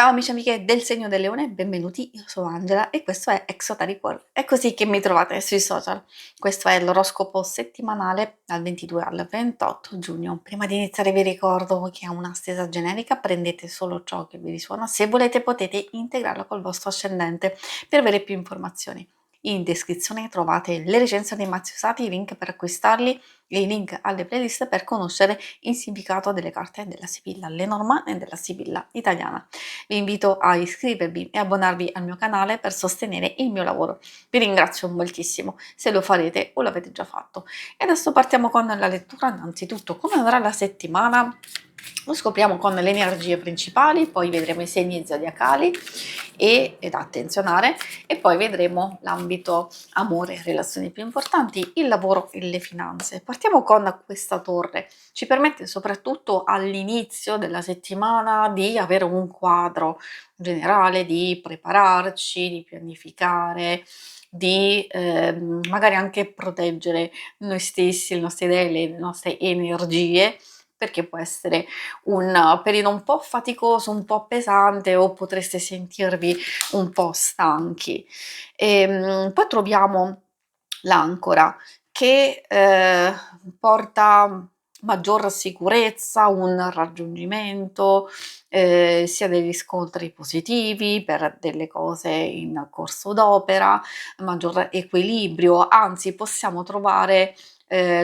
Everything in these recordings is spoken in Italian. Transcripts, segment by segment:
Ciao amici e amiche del segno del leone, benvenuti, io sono Angela e questo è Exoteric World. È così che mi trovate sui social. Questo è l'oroscopo settimanale dal 22 al 28 giugno. Prima di iniziare vi ricordo che è una stesa generica, prendete solo ciò che vi risuona. Se volete potete integrarlo col vostro ascendente per avere più informazioni. In descrizione trovate le recensioni dei mazzi usati, i link per acquistarli e i link alle playlist per conoscere il significato delle carte della Sibilla Lenormand e della Sibilla italiana. Vi invito a iscrivervi e abbonarvi al mio canale per sostenere il mio lavoro. Vi ringrazio moltissimo se lo farete o l'avete già fatto. E adesso partiamo con la lettura. Innanzitutto, come andrà la settimana? Lo scopriamo con le energie principali, poi vedremo i segni zodiacali da attenzionare e poi vedremo l'ambito amore, relazioni più importanti, il lavoro e le finanze. Partiamo con questa torre. Ci permette soprattutto all'inizio della settimana di avere un quadro generale, di prepararci, di pianificare, di magari anche proteggere noi stessi, le nostre idee, le nostre energie, perché può essere un periodo un po' faticoso, un po' pesante o potreste sentirvi un po' stanchi. Poi troviamo l'ancora che porta maggior sicurezza, un raggiungimento sia degli riscontri positivi per delle cose in corso d'opera, maggior equilibrio, anzi possiamo trovare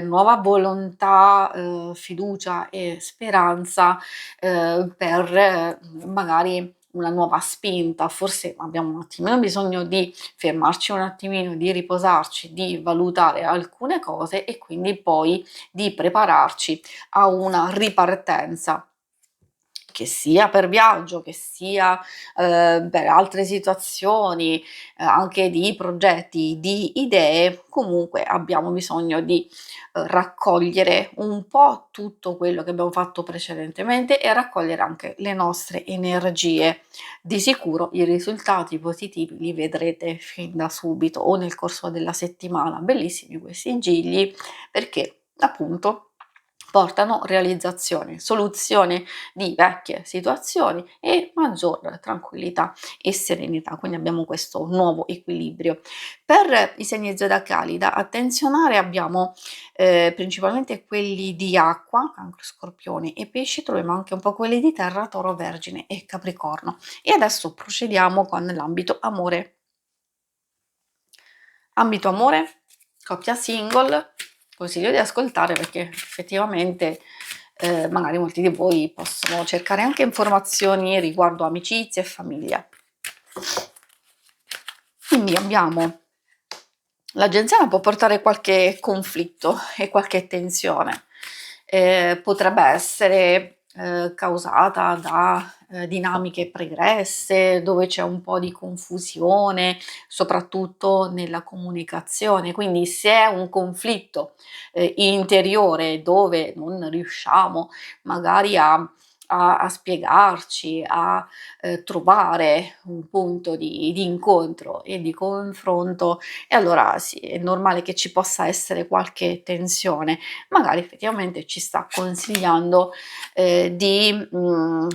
nuova volontà, fiducia e speranza per magari una nuova spinta. Forse abbiamo un attimino bisogno di fermarci un attimino, di riposarci, di valutare alcune cose e quindi poi di prepararci a una ripartenza, che sia per viaggio, che sia per altre situazioni, anche di progetti, di idee. Comunque abbiamo bisogno di raccogliere un po' tutto quello che abbiamo fatto precedentemente e raccogliere anche le nostre energie. Di sicuro i risultati positivi li vedrete fin da subito o nel corso della settimana. Bellissimi questi gigli perché appunto portano realizzazione, soluzione di vecchie situazioni e maggior tranquillità e serenità. Quindi abbiamo questo nuovo equilibrio. Per i segni zodiacali da attenzionare abbiamo principalmente quelli di acqua, cancro, scorpione e pesci, troviamo anche un po' quelli di terra, toro, vergine e capricorno. E adesso procediamo con l'ambito amore. Ambito amore, coppia single, consiglio di ascoltare perché effettivamente magari molti di voi possono cercare anche informazioni riguardo amicizia e famiglia. Quindi abbiamo l'agenzia può portare qualche conflitto e qualche tensione, potrebbe essere causata da dinamiche pregresse, dove c'è un po' di confusione, soprattutto nella comunicazione. Quindi se è un conflitto interiore dove non riusciamo magari a spiegarci, a trovare un punto di incontro e di confronto, e allora sì, è normale che ci possa essere qualche tensione. Magari effettivamente ci sta consigliando di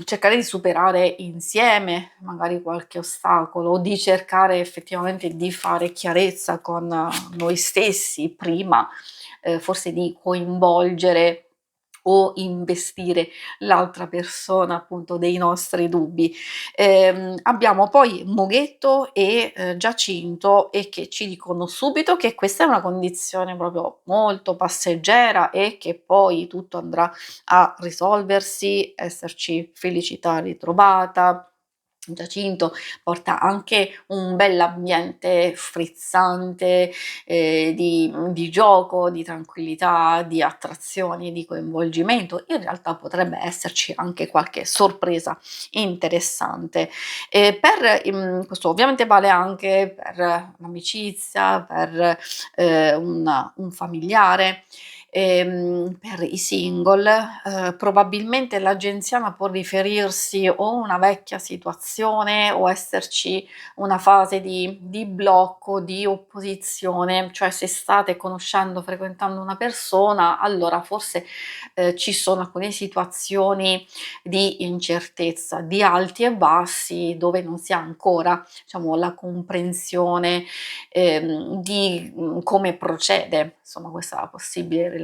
cercare di superare insieme magari qualche ostacolo, o di cercare effettivamente di fare chiarezza con noi stessi prima, forse di coinvolgere o investire l'altra persona appunto dei nostri dubbi. Abbiamo poi Moghetto e Giacinto e che ci dicono subito che questa è una condizione proprio molto passeggera e che poi tutto andrà a risolversi, esserci felicità ritrovata. Giacinto porta anche un bell'ambiente frizzante di gioco, di tranquillità, di attrazioni, di coinvolgimento. In realtà potrebbe esserci anche qualche sorpresa interessante. Questo ovviamente vale anche per l'amicizia, per un familiare. per i single, probabilmente l'agenziana può riferirsi o a una vecchia situazione o esserci una fase di blocco, di opposizione, cioè se state conoscendo, frequentando una persona, allora forse, ci sono alcune situazioni di incertezza, di alti e bassi, dove non si ha ancora, diciamo, la comprensione, di, come procede, insomma, questa possibile relazione.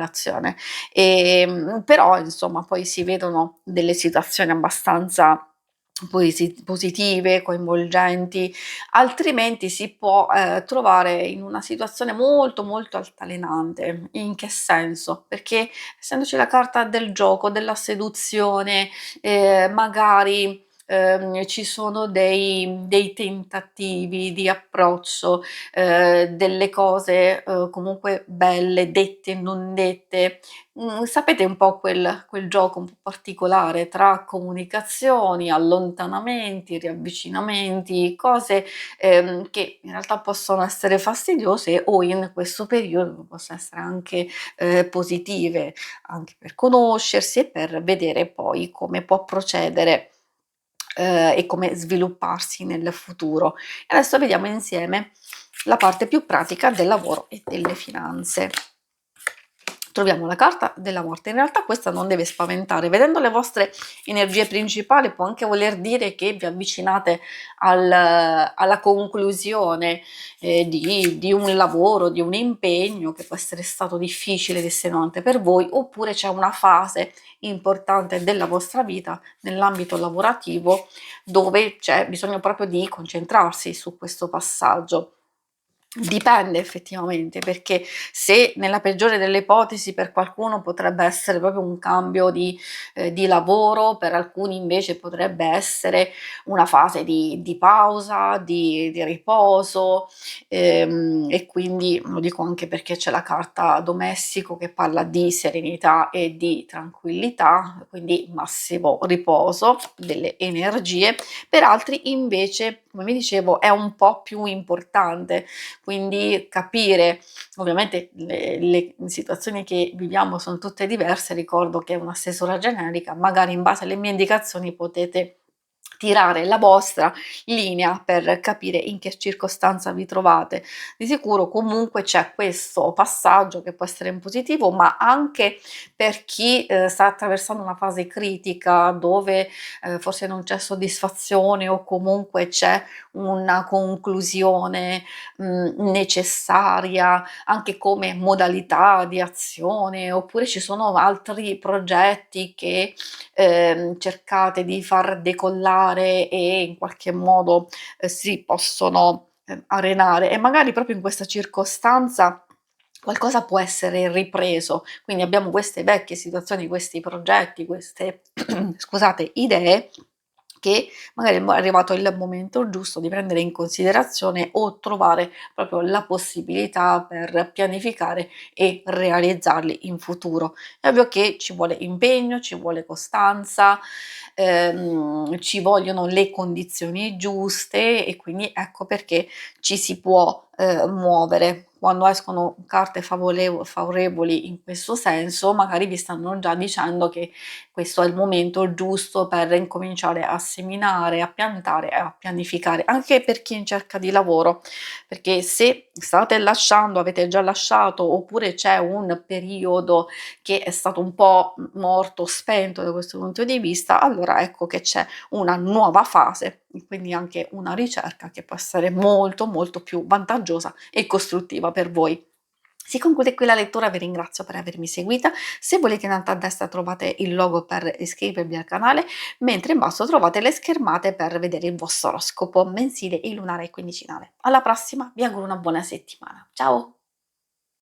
Però insomma poi si vedono delle situazioni abbastanza positive, coinvolgenti, altrimenti si può, trovare in una situazione molto, molto altalenante. In che senso? Perché essendoci la carta del gioco, della seduzione, magari, ci sono dei tentativi di approccio, delle cose, comunque belle, dette e non dette. Sapete un po' quel gioco un po' particolare tra comunicazioni, allontanamenti, riavvicinamenti, cose, che in realtà possono essere fastidiose o in questo periodo possono essere anche, positive, anche per conoscersi e per vedere poi come può procedere, e come svilupparsi nel futuro. E adesso vediamo insieme la parte più pratica del lavoro e delle finanze. Troviamo la carta della morte. In realtà questa non deve spaventare. Vedendo le vostre energie principali può anche voler dire che vi avvicinate alla conclusione, di un lavoro, di un impegno che può essere stato difficile ed estenuante per voi, oppure c'è una fase importante della vostra vita nell'ambito lavorativo dove c'è bisogno proprio di concentrarsi su questo passaggio. Dipende effettivamente, perché se nella peggiore delle ipotesi per qualcuno potrebbe essere proprio un cambio di lavoro, per alcuni invece potrebbe essere una fase di pausa, di riposo, e quindi lo dico anche perché c'è la carta domestico che parla di serenità e di tranquillità, quindi massimo riposo delle energie. Per altri invece, come vi dicevo, è un po' più importante, quindi capire, ovviamente le situazioni che viviamo sono tutte diverse, ricordo che è una stesura generica, magari in base alle mie indicazioni potete tirare la vostra linea per capire in che circostanza vi trovate. Di sicuro comunque c'è questo passaggio che può essere in positivo, ma anche per chi, sta attraversando una fase critica dove, forse non c'è soddisfazione o comunque c'è una conclusione, necessaria anche come modalità di azione, oppure ci sono altri progetti che, cercate di far decollare e in qualche modo, si possono, arenare e magari proprio in questa circostanza qualcosa può essere ripreso. Quindi abbiamo queste vecchie situazioni, questi progetti, queste scusate, idee che magari è arrivato il momento giusto di prendere in considerazione o trovare proprio la possibilità per pianificare e realizzarli in futuro. È ovvio che ci vuole impegno, ci vuole costanza, ci vogliono le condizioni giuste e quindi ecco perché ci si può, muovere. Quando escono carte favorevoli in questo senso, magari vi stanno già dicendo che questo è il momento giusto per incominciare a seminare, a piantare e a pianificare, anche per chi è in cerca di lavoro, perché se state lasciando, avete già lasciato, oppure c'è un periodo che è stato un po' morto, spento da questo punto di vista, allora ecco che c'è una nuova fase, quindi anche una ricerca che può essere molto, molto più vantaggiosa e costruttiva per voi. Si conclude qui la lettura, vi ringrazio per avermi seguita. Se volete in alto a destra trovate il logo per iscrivervi al canale, mentre in basso trovate le schermate per vedere il vostro oroscopo mensile, il lunare e quindicinale. Alla prossima, vi auguro una buona settimana. Ciao!